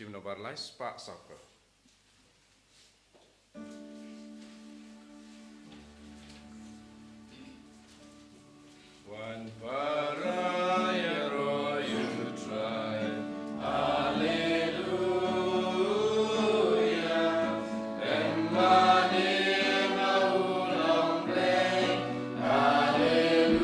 Chim no barlai spa soccer. One paraya ro you try. Hallelujah. And mani maulang play. Hallelujah.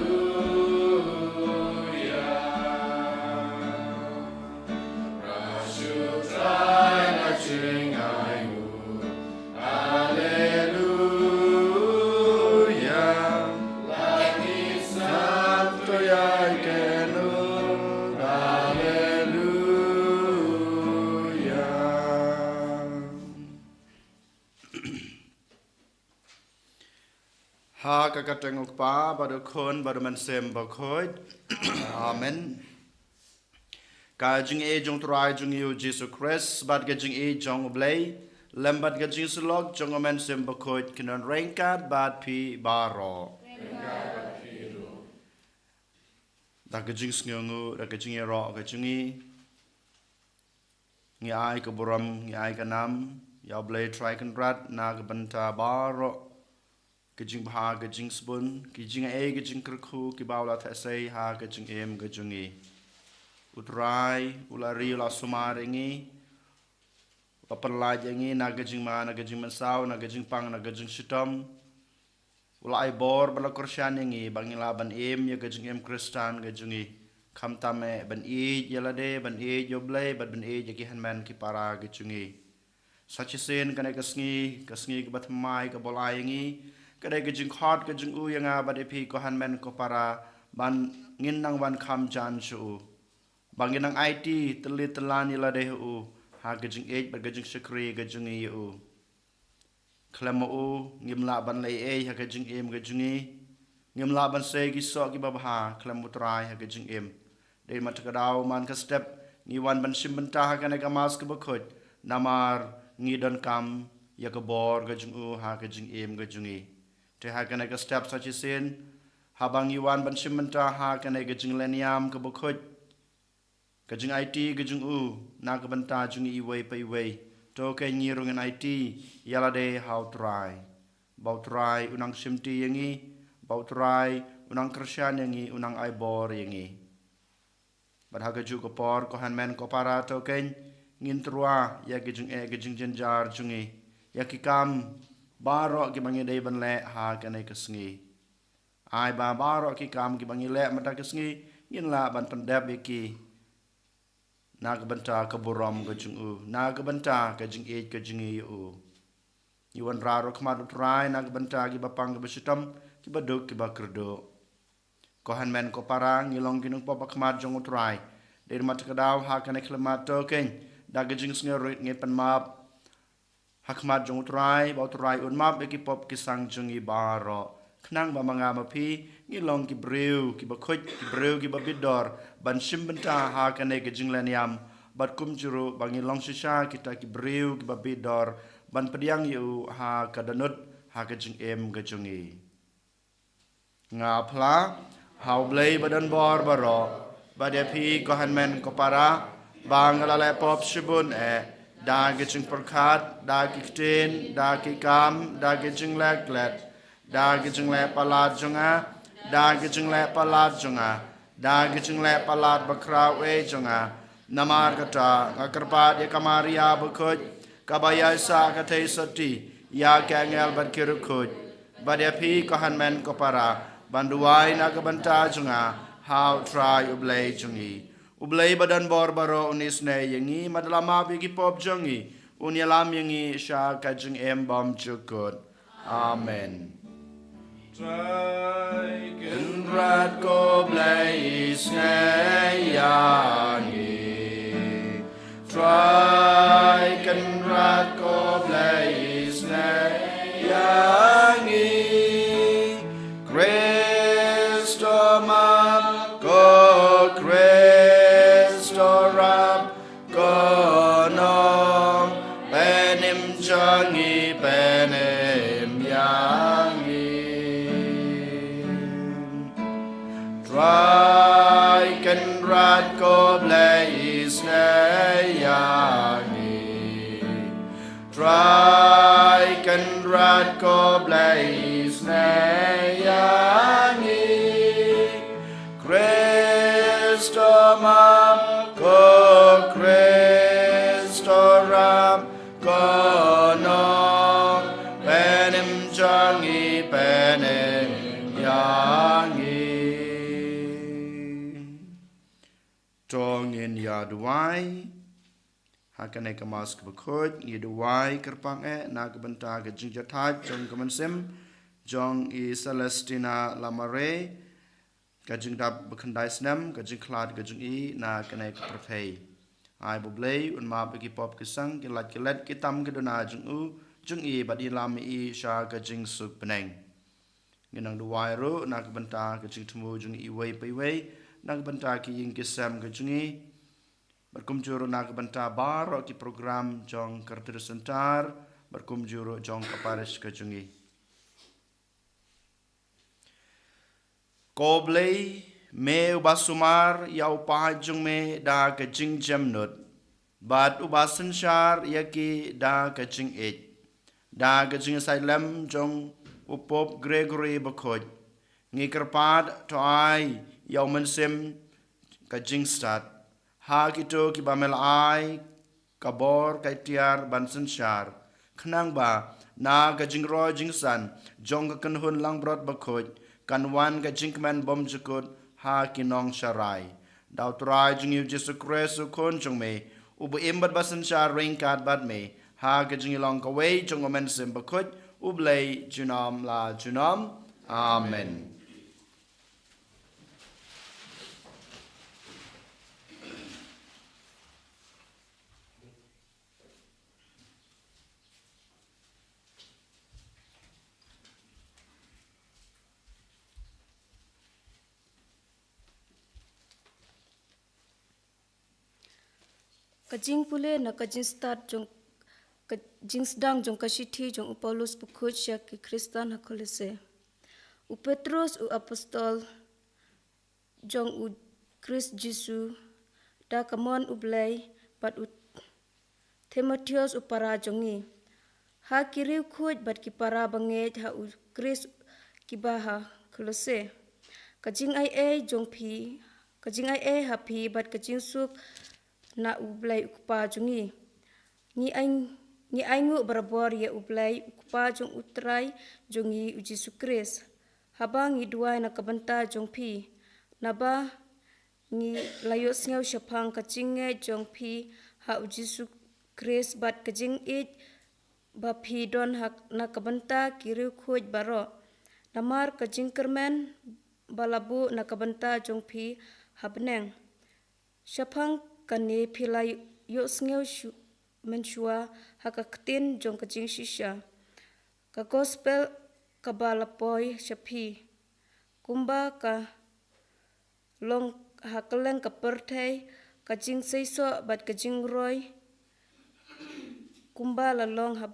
Rashu try na ching ayu. Hallelujah. Lagi santo ya kenu. Hallelujah. Ha kakatengok pa badu kon badu mansem Bakhuid. Amen. Ka jing e jong trai jong yu Jesus Christ bad ga jing e jong oblay lembat ga jing sulok jong mansem Bakhuid kinon rengkat bad pi baro. Da ga jing sngu da ga jing e ro ga jing e ngi ai ka buram ngi ai ka nam ya oblay try kan rat na ga banta baro. Gajing baha gajing spoon, gajing gajing kerku, kibawla tasay ha gajing gajungi. Utray, ulari ula sumaringi, papanlaj yangi na gajing ma na gajing mansaw na gajing pang na gajing shitam. Ula ay bor bala korsyan yangi bangila ban ya gajing kristan gajungi. Kamtame ban yalade ban yoblay ban yakihan man kipara gajungi. Sachisin kanay kasngi kabatmay kabolay yangi. Kadai gajing khot gajing u yang abad epi ko hanmen ko para ban ngin nang ban kam jan shu bangin nang IT telit telani la deh u ha gajing bad gajing sekri gajing u klemo u ngimla ban lei ha gajing gajing ngimla ban se gi so gi babha klemo trai ha gajing dei mat kadau man ka step ngi wan ban sim banta ha kana ka mas ka Bakhuid namar ngi don kam ya ka bor gajing u ha gajing gajing te ha kana ka step sachi sin habang yuan ban shimenta ha kana gajing leniam ka Bakhuid gajing IT gajing u na ka banta jung iway pa iway to ka ngirung in IT yala de how try bau try unang simti yangi bau try unang krisyan yangi unang aibor yangi bad ha gaju ko por ko hanmen ko para to ken ngin trua ya gajing jenjar jungi ya kikam baro ki bangi dei ban le ha kanai kasngi ai ba baro ki kam ki bangi le mata kasngi ngin la ban pandap ki na ka banta ka buram ka jung u na ka banta ka jing ka jing u yuan raro khmat utrai na ka banta ki bapang ka basitam ki baduk ki bakrdo ko hanmen ko parang ngilong kinung papa khmat jong utrai der mat ka daw ha kanai khlemat to ken da ka jing sngi nge pan map Hakmat jong utrai, bau utrai unmap eki pop kisang jungi baro. Knang ba mga mapi, ngilong ki brew, ki Bakhuid, ki brew, ki babidor, ban simbenta ha kane ke jinglaniam, bat kumjuru bangilong shisha kita ki brew, ki babidor, ban pediang yu ha kadanut, ha ke jing ke jungi. Ngapla, hau blay badan bor baro, badepi kohanmen kopara, bang lalai pop shibun da gijing perkat, da giktin, da gikam, da gijing leklet, da gijing le palat junga, da gijing le palat junga, da gijing le palat bakrawe junga, namar kata ngakarpat ya kamaria Bakhuid, kabaya sa katay sati, ya kengel ban kirukut, badyapi kohanmen kopara, banduay na kabanta junga, how try ublay jungi. Ublay badan bor baro unis ne yangi madalama bigi pop jungi unyalam yangi sha kajung bom chukut. Amen. Try Rat ko blay ne yangi. Try rat ko blay ne yangi. Christo ma ko Rab kono benim jangi benim yangi try can rat ko blaze ne yangi ko blaze ne yangi Christo mam ko Christo ram ko no penim jangi penim yangi Tongin yaduai Hakanai kamas Bakhuid yaduai kerpang nagabanta gajing jatat jong kamansim jong I Celestina lamare gajing dab bakandai snam gajing klad gajing I na kanai kaprthei ai boblei un ma bagi pop kesang kilat kilat kitam kedona jung I badi lam I sha gajing suk peneng ginang duai ro nagabanta gajing temu jung I wei pai wei nagbanta ki ying kisam gajungi berkumjuro nagbanta bar ki program jong kartir sentar berkumjuro jong kaparis gajungi koblei me ubasumar ya upahajung me da gajing jamnut bat ubasenshar yaki da gajing da gajing sailem jong upop Gregory Bakhuid ngikerpad to ai Yau mensim kajing start ha kito ki bamel ai kabor kaitiar bansen shar khnang ba na kajing ro jingsan jong kan hun lang brot Bakhuid kan wan kajing man bom jukut ha kinong sharai daw trai jing yu Jesu Christ kon jong me ubu imbat basen shar ring kat bad me ha kajing long ka wei jong mensim Bakhuid ublei junam la junam amen Kajing pule na kajing start jong kajing sedang jong kasithi jong Paulus Bakhuid syak ki Kristan hakolese. U Petrus u apostol jong u Christ Jesu da kamon u blai bat u Timotheus u para jongi. Ha kiriu khuj bat ki para banget ha u Christ ki baha kolose. Kajing ai jong phi kajing ai ha phi bat kajing suk na ublay ukpa jungi ni aingu barabor ya ublay ukpa jong utray jongi uji sukris habang ni duai na kabanta jong pi naba ni layo sngaw shapang kachinge jong pi ha uji sukris bat kajing ba pi don hak na kabanta kiru khuj baro namar kajing kermen balabu na kabanta jong pi habneng shapang kani pilai yo sngew menshua hakaktin jong kajing shisha ka gospel ka balapoy shapi kumba ka long hakaleng ka perthai kajing seiso bat kajing roy kumba la long ha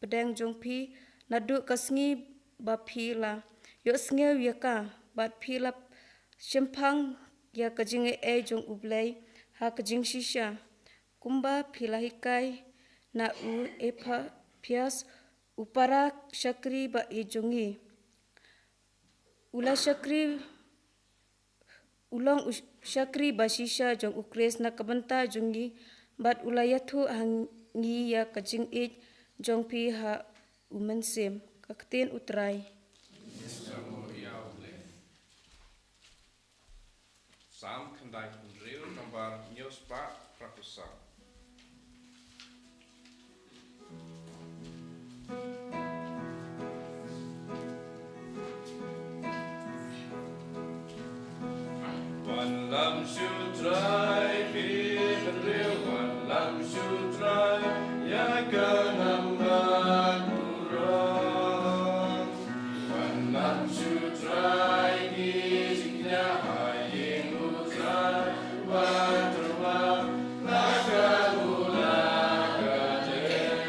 pedeng jong pi nadu kasngi ba phila yo sngew yaka bat phila shempang ya kajing jong ublai ha kajing shisha kumba philahikai na u epa pias upara shakri ba ijongi ula shakri ulong shakri ba shisha jong ukres na kabanta jongi bat ula yathu hangi ya kajing jong pi ha umensim kakten utrai Sam kendai kunril gambar nyospa prakusa. One lam shutrai pinril one lam shutrai ya kanamban murang one lam shutrai kijnya haying utrai waterwa nakagula kaden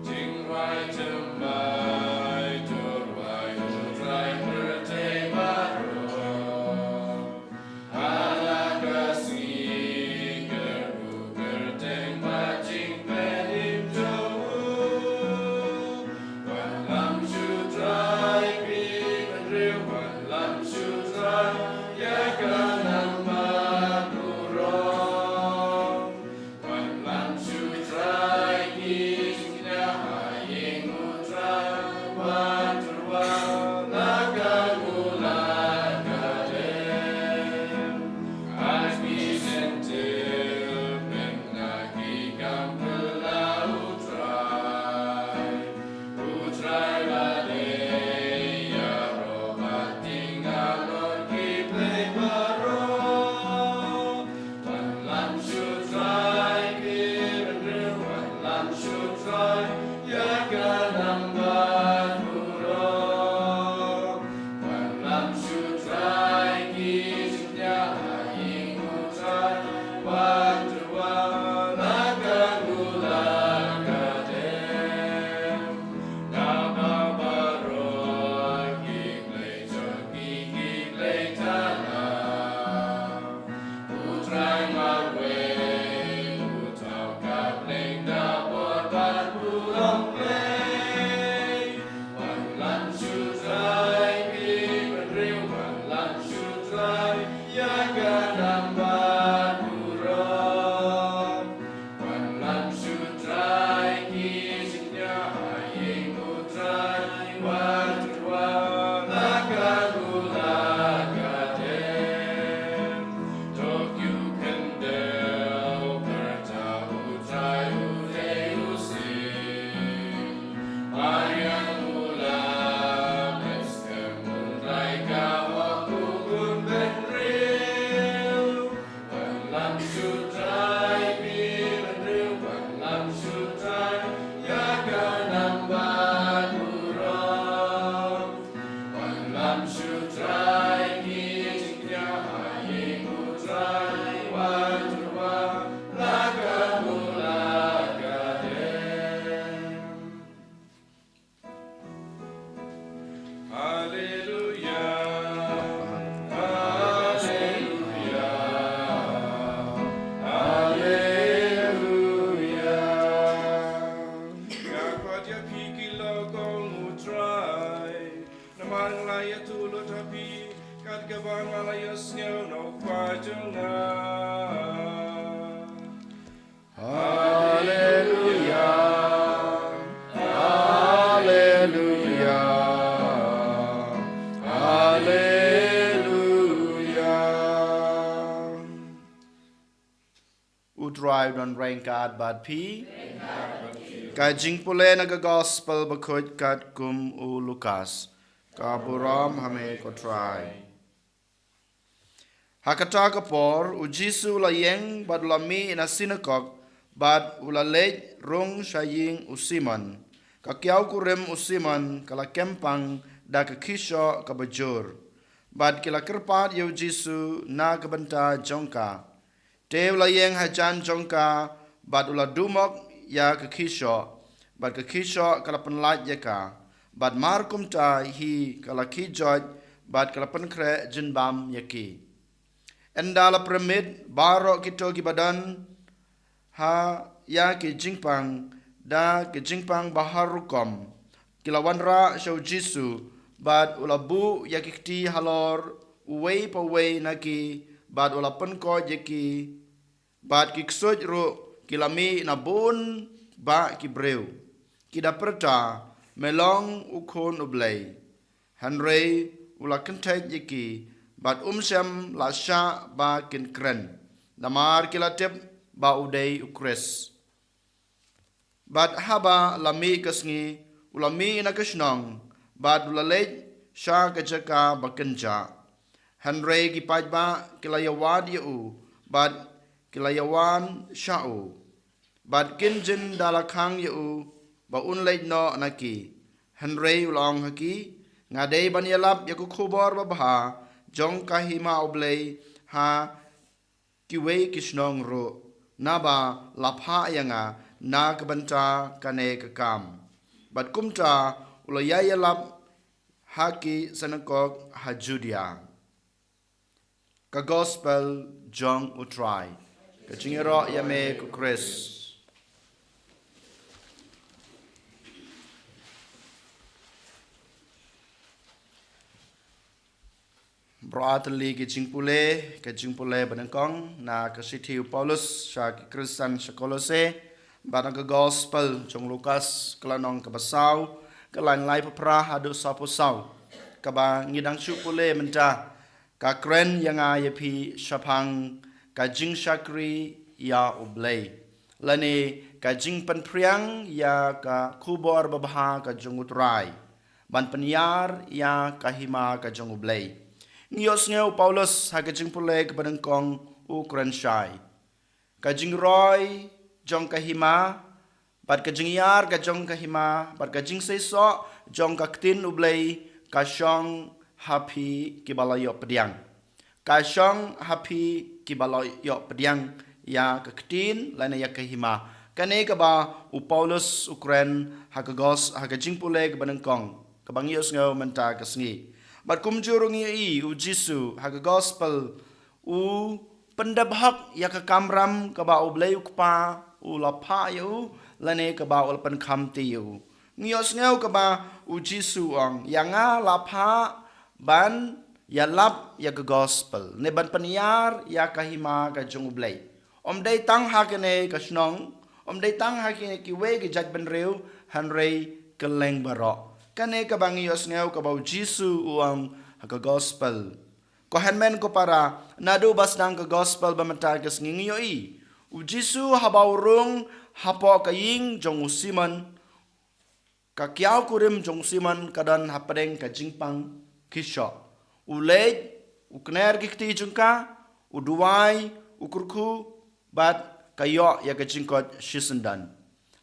jingwai jemai turwai utrai bertebaro Alakasi mang laya tu lo tapi kat gabang laya sngiu no pa junga. Hallelujah. Hallelujah. Hallelujah. Utrai don rain card bad pi. Ka jing pule na gospel Bakhuid kat kum u Lucas. Ka buram hame ko try. Hakata kapor u Jisu la yeng bad la mi na synagogue bad ula lej rung shaying u Simon. Ka kiau kurem u Simon kala kempang da ka kisho ka bajur. Bad kila kerpat yu Jisu na kabenta jongka. Tew la yeng hajan jongka bad ula dumok ya ka kisho. Bad ka kisho kala penlaj ya ka. Bad markum ta hi kala kijoj bad kala penkre jinbam yaki. Endala premid barok kito kibadan ha ya ki jingpang da ki jingpang baharukom kilawan ra show Jisu bad ulabu ya kiti halor uwei pa wei naki bad ula penko yaki bad ki ksoj ru kilami na bun ba ki breu kida perta melong ukon ublei hanrei ula kentai yaki bad umsem la sha ba kin kren namar kilatep ba udei ukres bad haba lami kasngi ulami na kasnong bad ulalej sha kajaka bakenja hanrei ki pajba kilayawad yu bad kilayawan sha'u bad kinjin dalakhang yu ba unlej no naki hanrei ulong haki ngadei banyalap yaku khubor babha jong kahima oblei ha kiwei kisnong ro naba lapha yanga na kabanta kane kakam bat kumta ulayaya lap haki sanakok hajudia ka gospel jong utrai ka chingero yame ku Chris Bratli ke jingpule banangkong na kasithiu Paulus sha Kristan Shakolose banang ke gospel jong Lukas kelanong ke basau kelan lai papra hadu saposau kaba ngidang chupule menta ka kren yang ayapi shapang ka jing shakri ya ublei lani ka jing penpriang ya ka kubor babha ka jong utrai ban penyar ya kahima ka jong ublei Ngiyos ngeu Paulus hagajing pule ke badangkong ukran syai. Kajing roy jong kahima, bad kajing yar kajong kahima, bad kajing seso jong kaktin ublei kasyong happy kibalayo pediang. Kasyong happy kibalayo pediang ya kaktin lana ya kahima. Kane kaba u Paulus ukran hagajing pule ke badangkong. Kabang ngiyos ngeu menta kasngi. Bat kumjurung i u Jisu haga gospel u pendabhak ya ka kamram ka ba ublei ukpa u lapha yu lane ka ba ul pen khamti yu ngios ngeu ka ba u Jisu ong yanga lapha ban ya lap ya ka gospel ne ban panyar ya ka hima ka jung ublei dei tang ha ke ne ka snong dei tang ha ke ki we ki jat ben reu han rei ke leng baro kane ka bangios ngeu ka bau Jisu uang ka gospel ko henmen ko para nadu basdang ka gospel bamata ka sngingiyo i u Jisu habau rung hapo ka ying jong Simon ka kiau kurim jong Simon kadan hapadeng ka jingpang kisho u lej u kner gikti jungka u duwai u kurku bat kayo ya ka jingkot shisendan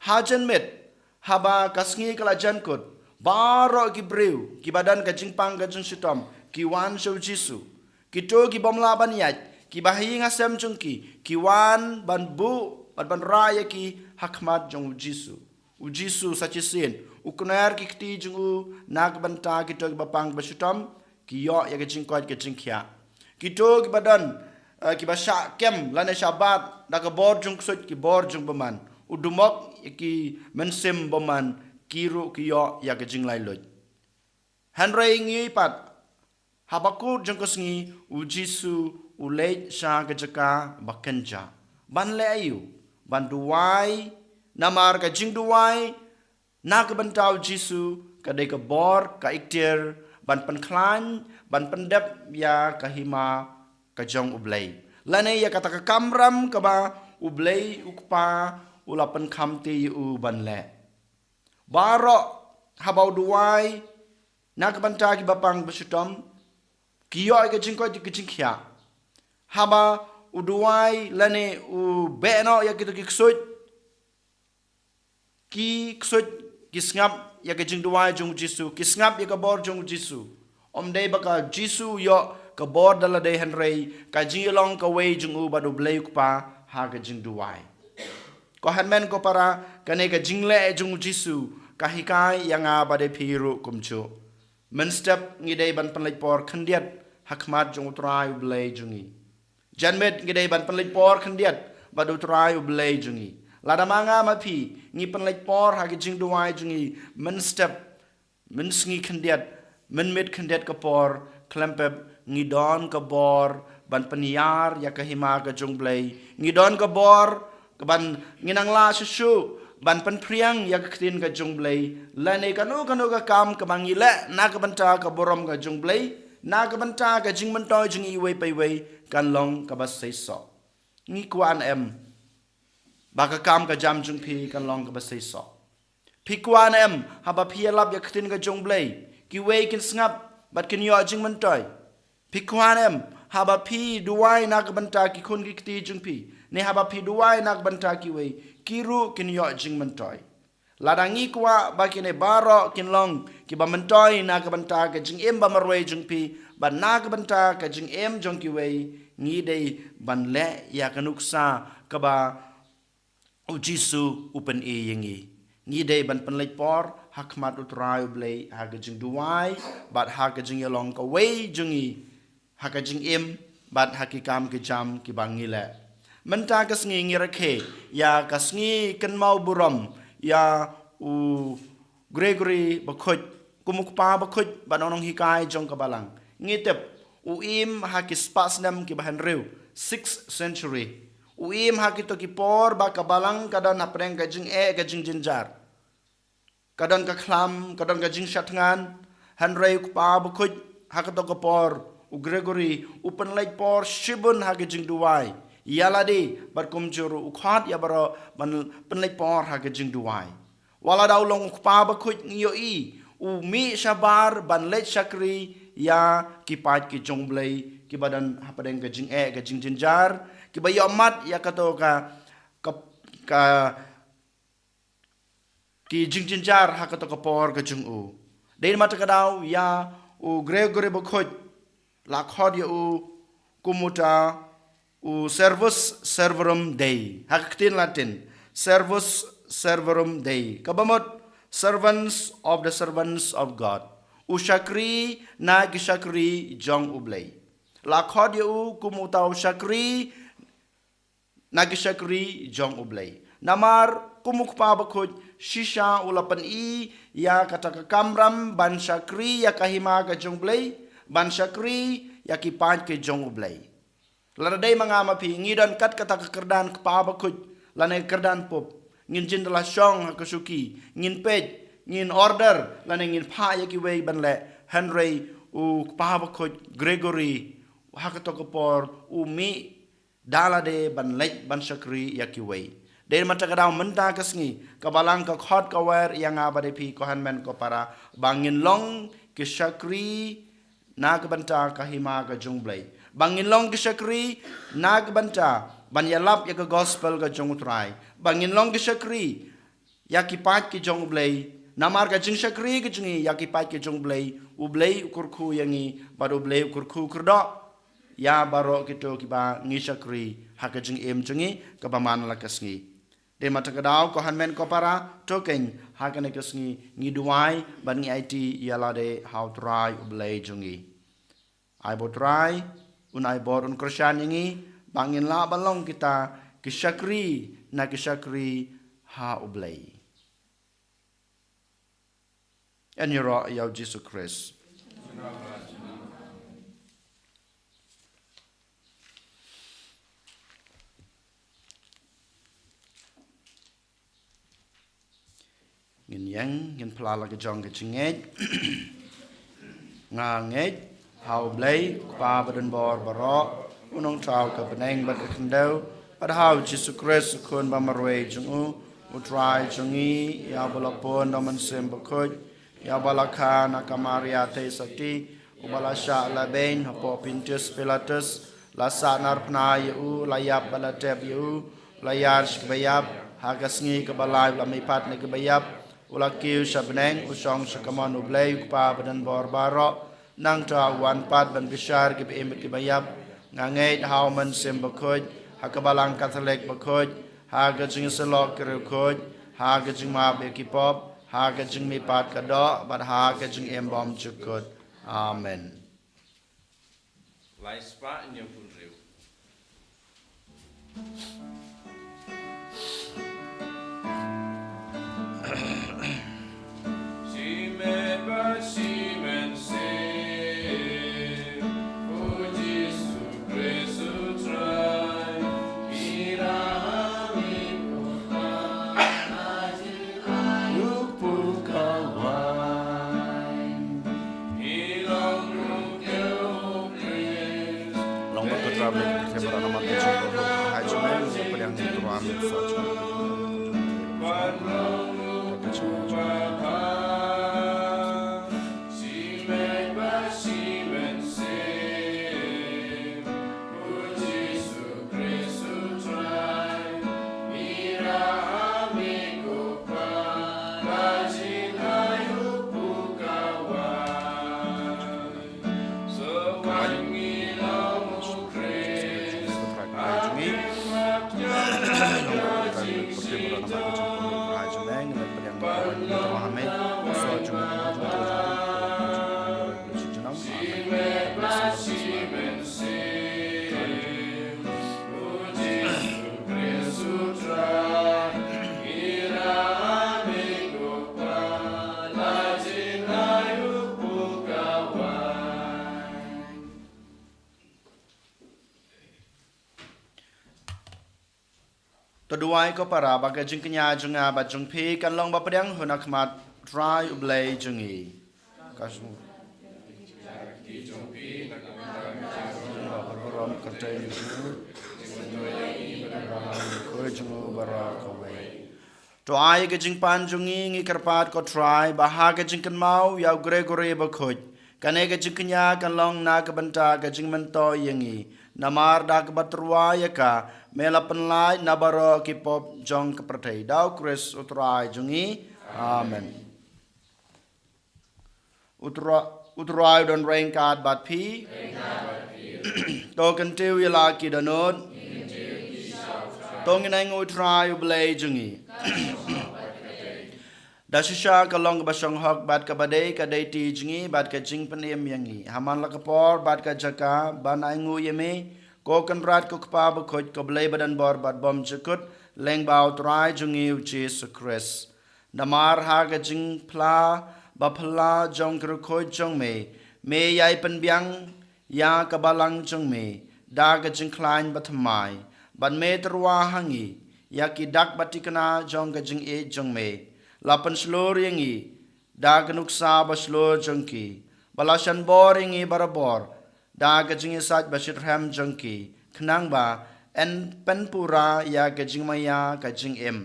hajan met haba kasngi kala jankut Baro ki breu, ki badan ka jingpang ka jung sitom, ki wan show Jisu. Ki to ki bomla ban yat, ki bahi ngasem jungki, ki wan ban bu, ban raya ki hakmat jung Jisu. U Jisu sachisin, u kuner ki kti jung u, nak banta ki to ki bapang ba sitom, ki yo ya ka jingkot ka jingkya. Ki to ki badan, ki basya kem, lana syabat, da ka bor jung ksut, ki bor jung baman. U dumok ki mensim baman, kiru kiyo ya ke jing lai loj Henry ngi pat Habakut jong Sngi u Jisu u Lait-ïa kejaka bakenja. Ban Taïew, ban duai, namar ka jing duai, na ka bantau Jisu ka dei ka bor ka iktir, ban penklan, ban pendep ya ka hima ka jong ublay. Lane ya kata ka kamram ka ba ublay ukpa ulapan kamti u ban le. Barok habau duai, na ka bantau ki bapang besutom, kiyo ka jing ko ki jing kya. Haba uduai lane u beno ya kita kiksut ki kisngap ya ke jing duai jong Jisu kisngap ya ke bor jong Jisu dei baka Jisu yo ke bor dala de Henry ka jing long ka wei jong u badu blei pa ha ke jing duai ko hanmen ko para kane ka jing le jong Jisu ka hikai yang abade piru kumchu men step ngidei ban panlek por khandiat hakmat jong utrai blei jongi Janmet ngidei ban penlej por kendiat badu trai ublay jungi. Lada manga mapi ngi penlej por hagi jing duai jungi men step men sngi kendiat men mit kendiat ka por klempep ngi don ka bor ban peniar ya ka hima ka jung blay ngi don ka bor ka ban nginang la susu ban pen priang ya ka ktin ka jung blay lane kanu ka kam ka bangi le na ka banta ka borom ka jung blay na ka banta ka jing mentoy jing iway payway kan long ka bas say so ngi kwan em baka kam ka jam jung pi kan long ka bas say so pi kwan em haba pi lap ya ktin ka jung blay ki way kin snap bat kin yo jing mentoy pi kwan em haba pi duai na ka banta ki kun ki kti jung pi ne haba pi duai na ka banta ki way ki ru kin yo jing mentoy ladangi kwa bakine baro kin long ki ba mentoy na ka banta ka jing em ba marway jung pi ban na ka banta ka jing em jong ki wei ngi dei ban le ya kanuksa ka ba u Jisu upen e yengi ngi dei ban penlej por hakmat utrai blei ha ka jing duai bat ha ka jing yalong ka wei jungi ha ka jing em bat hakikam ke jam ki bangi le menta ka sngi ngi rakhe ya ka sngi kan mau buram ya u Gregory Bakhuid kumukpa Bakhuid banonong hikai jong ka Balang ngitep uim hakis pasnam ki bahan rew 6th century uim hakito ki por ba ka Balang kadon apreng ka jing ka jing jinjar kadon ka khlam kadon ka jing shatngan hanrei pa Bakhuid hakato ka por u Gregory upen lek por shibun ha ka jing duai yaladi bar kumjuru u khat ya baro ban penlek por ha ka jing duai wala daw long pa Bakhuid ngiyo i u mi shabar ban lek shakri ya ki pat ki jongblei ki badan hapadeng ka jing ka jing jinjar ki bayo mat ya kato ka ki jing jinjar ha kato ka por ka jung u dein mat ka daw ya u Gregory Bakhuid la khod ya u kumuta u serverum dei ha ktin latin servus serverum dei kabamot servants of God Ushakri na gishakri jong ublay. La khod yu kumutaw shakri na gishakri jong ublay. Namar kumukpa Bakhuid shisha ulapan i ya kataka kamram ban shakri ya kahima ka jong ublay ban shakri ya kipan ke jong ublay. Laraday mga mapi ngidon kat kataka kerdan kpa Bakhuid lanay kerdan pop ngin jindala syong hakasuki ngin pej ngin order lane ngin pha ya ki wei ban le Henry u pa Bakhuid Gregory hakato ko por u mi dala de ban lek ban shakri ya ki wei de mata ka daw menta ka sngi ka Balang ka khot ka wer yang abade pi ko hanmen ko para bangin long ki shakri na ka banta ka hima ka jungblai bangin long ki shakri na ka banta ban yalap ya ka gospel ka jungutrai bangin long ki shakri ya ki pat ki jungblai namar ka jing shakri ka jungi ya ki pat ki jungblai ublai ukurku yangi bar ublai ukurku kurdo ya baro kito ki ba ngi shakri haka jing em jungi ka baman la kasngi de mata ka daw ko hanmen ko para token haka ne kasngi ngi duai ban ngi it yala de how try ublai jungi ai bo try unai bor un krosyan yangi bangin la balong kita ki shakri na ki shakri ha ublai en yoro yaw Jesus Christ Ngin yang ngin pelala ke jong ke cingej ngangej hau blay pa badan bor barok unong trao ke beneng bat ke kendau pada hau Jesu Christ kun bamarwe jungu utrai jungi ya balapon daman sem bakhuid ya balakha nakamaria te sati ubalasha laben hapo pintus pilatus lasa narpna yu layap balatep yu layar shbayap hagasngi ke balai lamipat ne ke bayap Ulakiu sabneng usong sakaman ublay pa badan bor barok nang ta wan pat ban bishar ke im ke bayap ngangeit hau man sim bakhuid hakabalang Catholic bakhuid ha gajing selok ke bakhuid ha gajing ma be ki pop ha gajing mi pat ka do bat ha gajing em bom chukut amen Lai spa in your full review. Simen se O Jesu Christu trai Ira amin Rupu kawan Ilong rukeu Christ long berketrap lagi kita beranak Jesu hai cumai yang tuan saja Barong Toduai ko para baga jing kenya junga ba jung pi kan long ba pedang hunak mat try ublay jungi kasmu barom kertai ko jungu bara ko wei to ai ga jing pan jungi ngi karpat ko try ba ha ga jing kan mau ya Gregory ba khoj kan e ga jing kenya kan long na ka banta ga jing man to yangi namar da ka batrwa ya ka mela penlai nabaro ki pop jong ke pertai dau Chris utrai jungi amen utrai don rain card bat pi to kan tiu yala ki danot tong nang utrai ublay jungi dasisha kalong basong hok bat ka badai ka dai ti jungi bat ka jing penem yangi haman la ka por bat ka jaka banai ngu yeme ko kan rat ko kpa ba khoj ko blay badan bor bat bom chukut leng bau trai jungi Jesu Christ namar ha ga jing pla ba pla jong kru khoj jong me yai pen byang ya ka balang jong me da ga jing klain ba thamai ban me terwa hangi ya ki dak batikana jong ga jing e jong me lapan slor yangi da ga nuksa ba slor jong ki balashan bor yangi barabor da gajing isat bashit ram jangki khnang ba en penpura ya gajing maya gajing em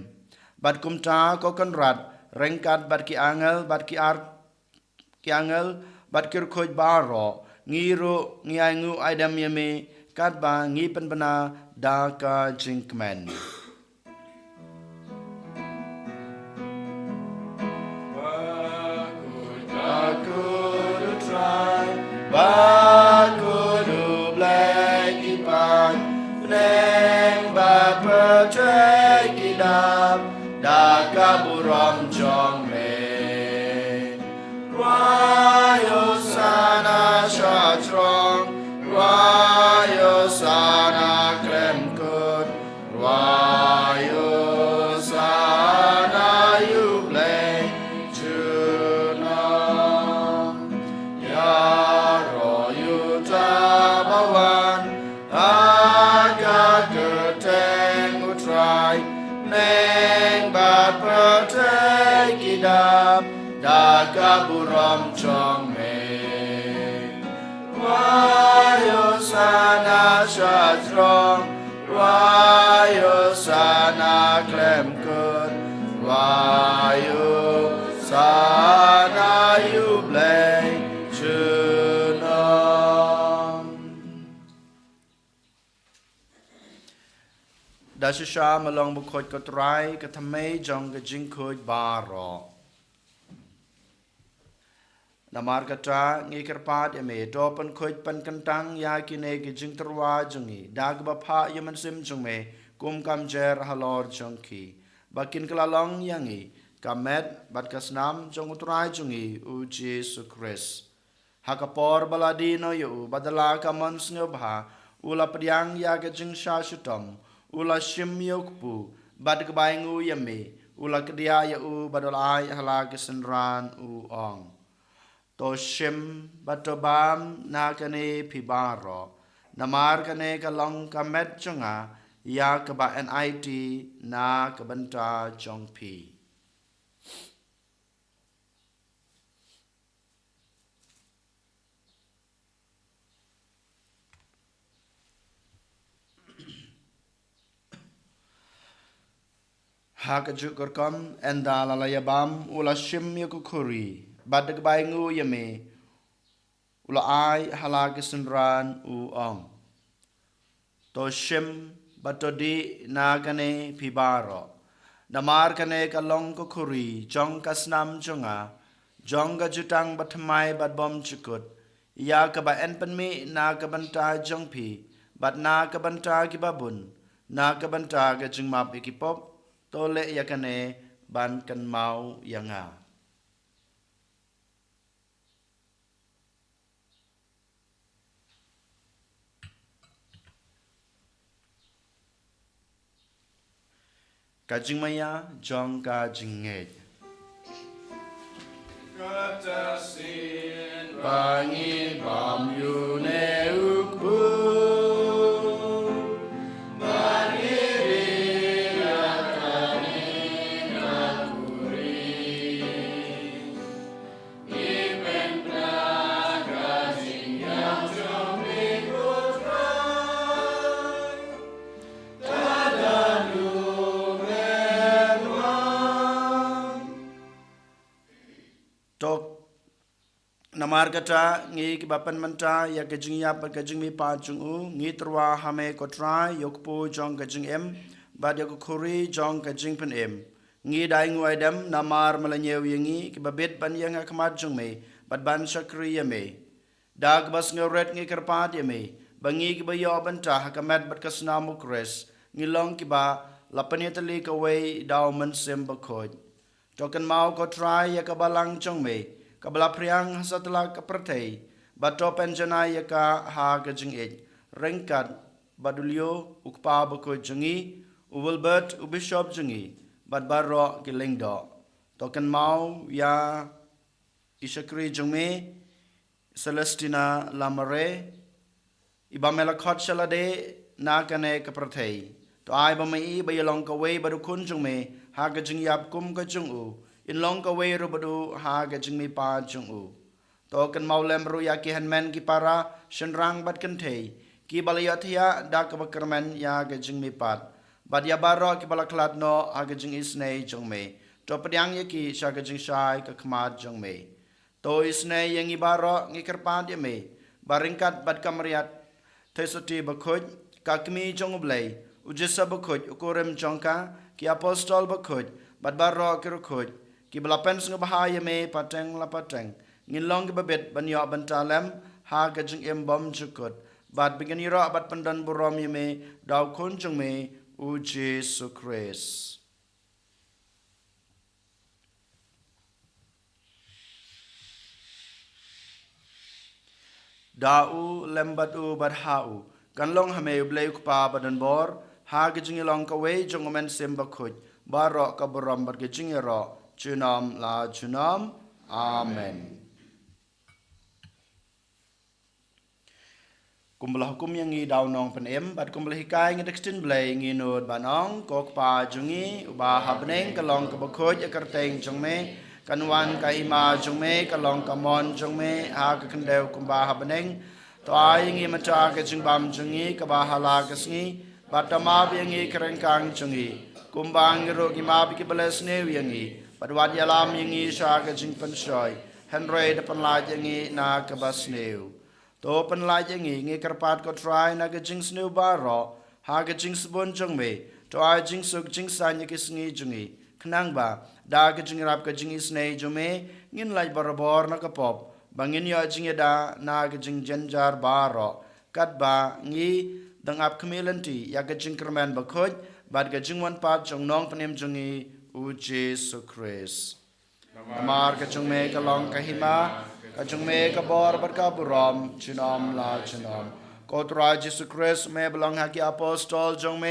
bat kumta ko konrad rengkat bat ki angel bat ki angel bat kir khoj baro ngiro ngiangu aidam yeme kat ba ngi penbana da ka jinkmen Bakhuid blay kipan neng ba percay kidap da kaburam jong me Rayo sana shatrong Rayo sana krem kut trong mê Vayo sana shatrong Vayo sana klem kut Vayo sana yublay chunom Dasha malong bukod kotray katamay jong gajing koy baro Namar kata ngikirpat eme dopan koy pan kantang ya kine gajing terwa jongi dag bapa yaman sim jong me kum kam jer halor jong ki bakin kelalong yangi kamet bat kasnam jong utray jongi u Jesu Christ hakapor baladino yu badala kamon snobha ula priang ya gajing shashutom ula shim yokpu bad kebaingu yame ula kedia ya u badolai hala kesenran u ong to shim batobam na kane pibaro namar kane kalong kamet chunga ya keba NIT na kebenta jong pi Hakajuk korkom enda lalayabam ula shim yukukuri badag baingu yame ula ai halagisenran u ong to shim batodi nagane pibaro namar kane kalong kukuri jong kasnam jonga jonga jutang batmai badbom chukut ya kaba enpenmi na kabanta jongpi bat na kabanta kibabun na kabanta gajingmap ikipop tole yakane ban kan mau yanga kajing maya jong kajing ngej Kata sin Pangin bam yu ne ukbu Namar kata ngi kibapan manta ya kajing ya pa kajing mi pa chung u ngi terwa hame kotra yokpo jong kajing em bad ya kuri jong kajing pen em ngi dai nguai dem namar malanyew yangi kibabet ban yang akmat jong me bad ban shakri ya me dag bas ngoret ngi kerpat ya me bangi kibayo banta hakamet bad kasna mukres ngi long kiba lapanetali kawai daw man sem bakhuid token mau kotra ya kabalang jong me kabla priang hasatla kapertei bato penjana yaka ha gajing ej rengkat badulio ukpa bako jungi uwilbert ubishop jungi badbaro gilingdo token mau ya ishakri jungme Celestina lamare ibamela khot shalade na kane kapertei to ai bamai bayalong kawe badukun jungme ha gajing yap kum ka jungu in long ka way rubadu ha gajing mi pa chung u to kan maulem ru ya ki hanmen ki para shenrang bat kan thei ki balayathia da ka bakarmen ya gajing mi pat bad ya baro ki balaklat no ha gajing isnei chung me to padyang ya ki sha gajing shai ka khmat chung me to isnei yang i baro ngi kerpat ya me baringkat bad kamriat thesoti bakhuj ka kmi chung blai ujisa bakhuj ukorem chongka ki apostol bakhuj bad baro ki rukhuj ki belapen sung bahaya me pateng la pateng ngilong ki babet banyo bantalem ha gajing embom jukut bat bigani ro bat pandan burom me daw kunjung me u Jesu Christ dau lembat u badhau kanlong hame blay pa badan bor ha gajing ilong ka we jong men sem bakhuj baro ka burom bat gajing ro Junam la junam. Amen. Kumbelah hukum yang ngi daw nong pen em bat kumbelah hikai ngi tekstin blay ngi nod banong kok pa jungi uba habneng kalong ke bakhoj akarteng jong me กันวันกะหิมาจงเมกะลองกะมอนจงเมหากะคันเดวกุมบาฮาบเนงตัวอายิงีมาจากะจึงบามจงงีกะบาฮาลากะสงีบัตตมาบยังงีเครงกังจงงีกุมบางกะโรกิมาบิกิเบลสเนวยังงีปัดวัดยาลามยังงีชากะจึงปันชอยฮันเรดปันลายังงีนากะบาสเนวโตปันลายังงีงีกระปาดก็ทรายนากะจึงสเนวบารอหากะจึงสบุนจงเมตัวอาจึงสุกจึงสัญญกิสงีจงงีขนังบาดากะจึงรับกะจึงอิสเนจงเมงินไลบารบอร์นักปอบบางงินยอจึงยดานากะจึงจันจาร์บารอกัดบางีดังอับขมิลันตียากะจึงกระแมนบักขดบาดกะจึงวันปาดจงน้องปนิมจงงีอูเจสุคริสมารกะจงเมกะลองกะหิมากะจงเมกะบอร์บัดกะบุรอมชินอมลาชินอมกอตราเจสุคริสเมบลองฮักยาอปอสตอลจงเม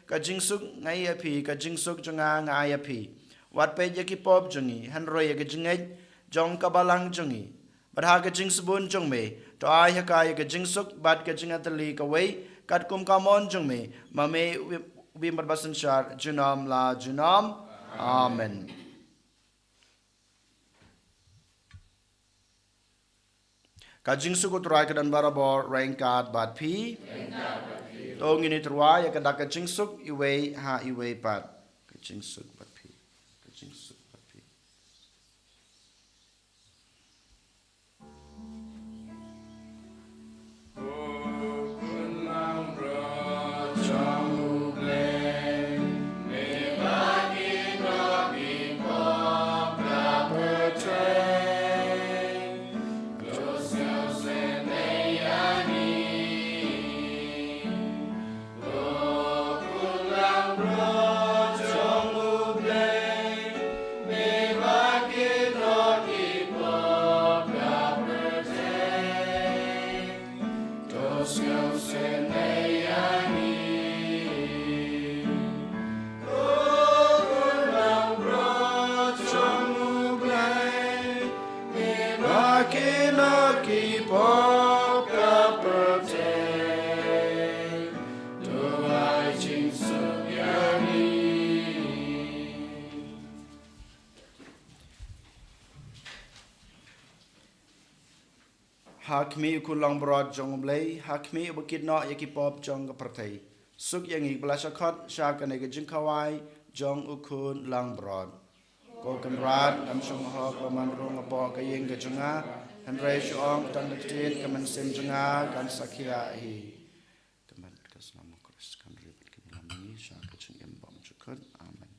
กะจึงสุกไงยะพีกะจึงสุกจงางายะพีวัดเปยกิปอบจงีฮันรอยกะจึงเอจงกะบาลังจงีบัดหากะจึงสบุนจงเมตอายะกายกะจึงสุกบัดกะจึงอัตลีกะเวกัดกุมกะมอนจงเมมาเมวิมบัดบัสันชาร์จุนอมลาจุนอมอาเมนกะจึงสุกตรายกะดันบาราบอร์แรงกาดบาดพีตองอินิตรวายกะดักกะจึงสุกอีเวหาอีเวปัดกะจึงสุกบาดพีกะจึงสุกบาดพีหากมีคุณลองบรอดจงเลยหากมีอุบกิจเนาะยากิปอบจงกับประเทศสุขยังอีกบลาชคอดชากันในกจึงขวายจงอุคุณลองบรอดก็กันรัดอัมชงหอกประมาณรงอปอกยิงกจงอาฮันเรชองตันเทียนกัมันเซมจงอากันสักยาฮีกัมันกัสนามคริสกันรีบกินลามีชากจึงเอ็มบอมจุกันอาเมน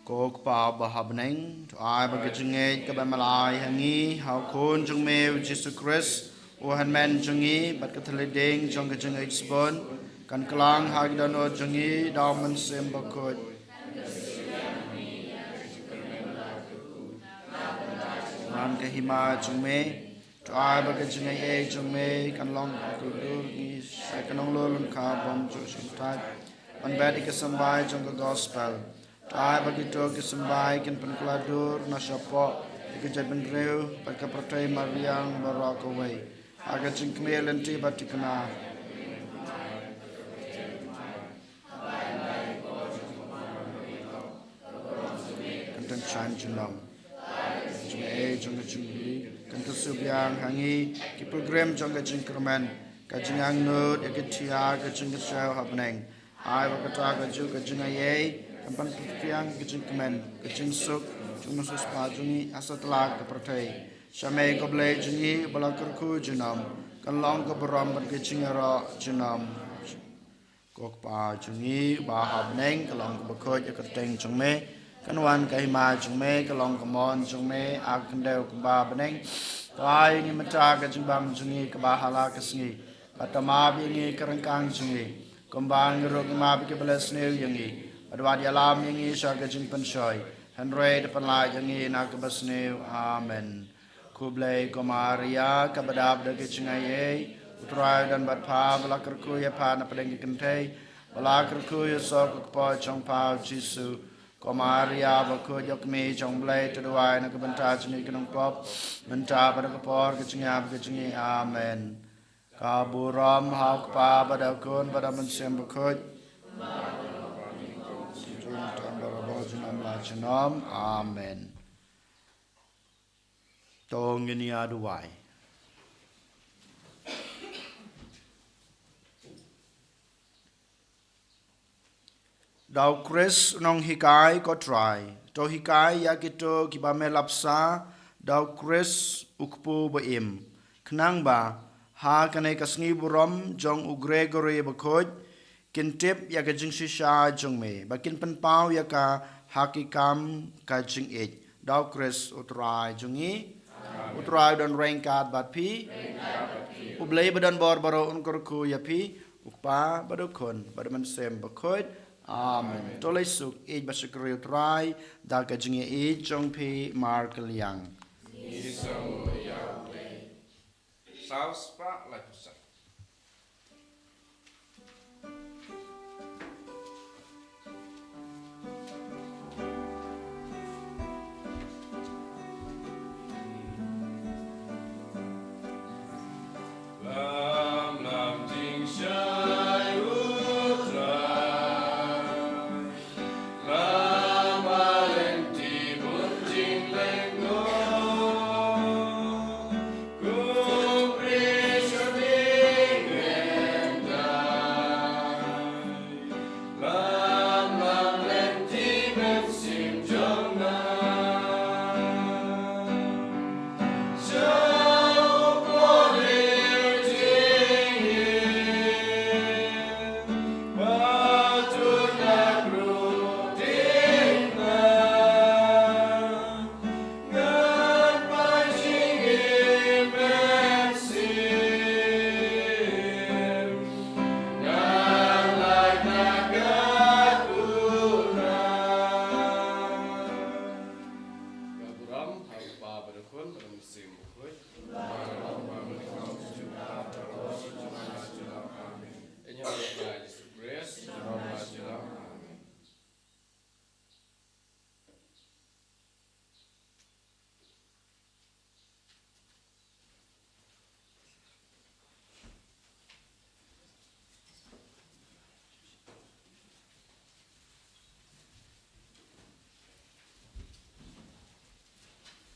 Kok pa bahabneng to ai bagajinge kabamalai hangi how kon jung me Jesus Christ o han men jungi bat kathaleding jong gajing spon kan klang hagdano jungi dauman sem bakut man kahima jung me to ai bagajinge jung me kan long kudur ni sai kanong lolun ka bom jo shintai man badi kasambai jong gospel Ai bagi to ke sembai ken penkladur na sapa ke jaban reu bagi pertai mariang barakawai aga jingkmel enti batikna kantan chan junam jung jungli kan kesubyang hangi ki program jong ke jingkerman ka jingang nut ke tia ke jingkesau hapneng ai bakata ka ju ke jingaye Kampan pertiang kecing kemen, kecing suk, cuma suspa jungi asatlah kepertai. Samai koblai jungi balakerku junam, kanlong keberam berkecing era junam. Kokpa jungi bahab neng kalong kebekoj keteng jungme, kanwan kahima jungme kalong kemon jungme akendeu kemba beneng. Kai ni mata kecing bam jungi kebahala kesngi, batama bingi kerengkang jungi, kembang geruk mabi kebelas neu yangi. Adwad yalam yang isa gajing pensoi, Henry depan lai yang nak kebasnew, Amen. Kublai komaria kabadab da gajingaye, utrai dan batpa balakerku ya pa na padeng kentei, balakerku ya sok kepo chong pau Jisu, komaria baku yokmi chong blai terduai na kebenta jengi kenong pop, benta pada kepor gajingab gajingi, Amen. Kaburam hau kepa pada kun pada mensem bakut, Amen. Tong ini aduai. Dau Chris nong hikai ko try. To hikai ya kito kibame lapsa. Dau Chris ukpu baim. Kenang ba ha kanai kasngi buram jong ugregore bakoj. Kintip ya kajing shisha jong me. Bakin penpau ya ka hakikam kajing it. Dau Chris utrai jungi. Utrai dan rengkat bat pi. Ublay badan bor baro unkurku ya pi. Ukpa badukon badaman sem bakoj. Amen. Tolay suk it basikri utrai. Dal kajing it jong pi Marcel yang. Saus pak lakusak.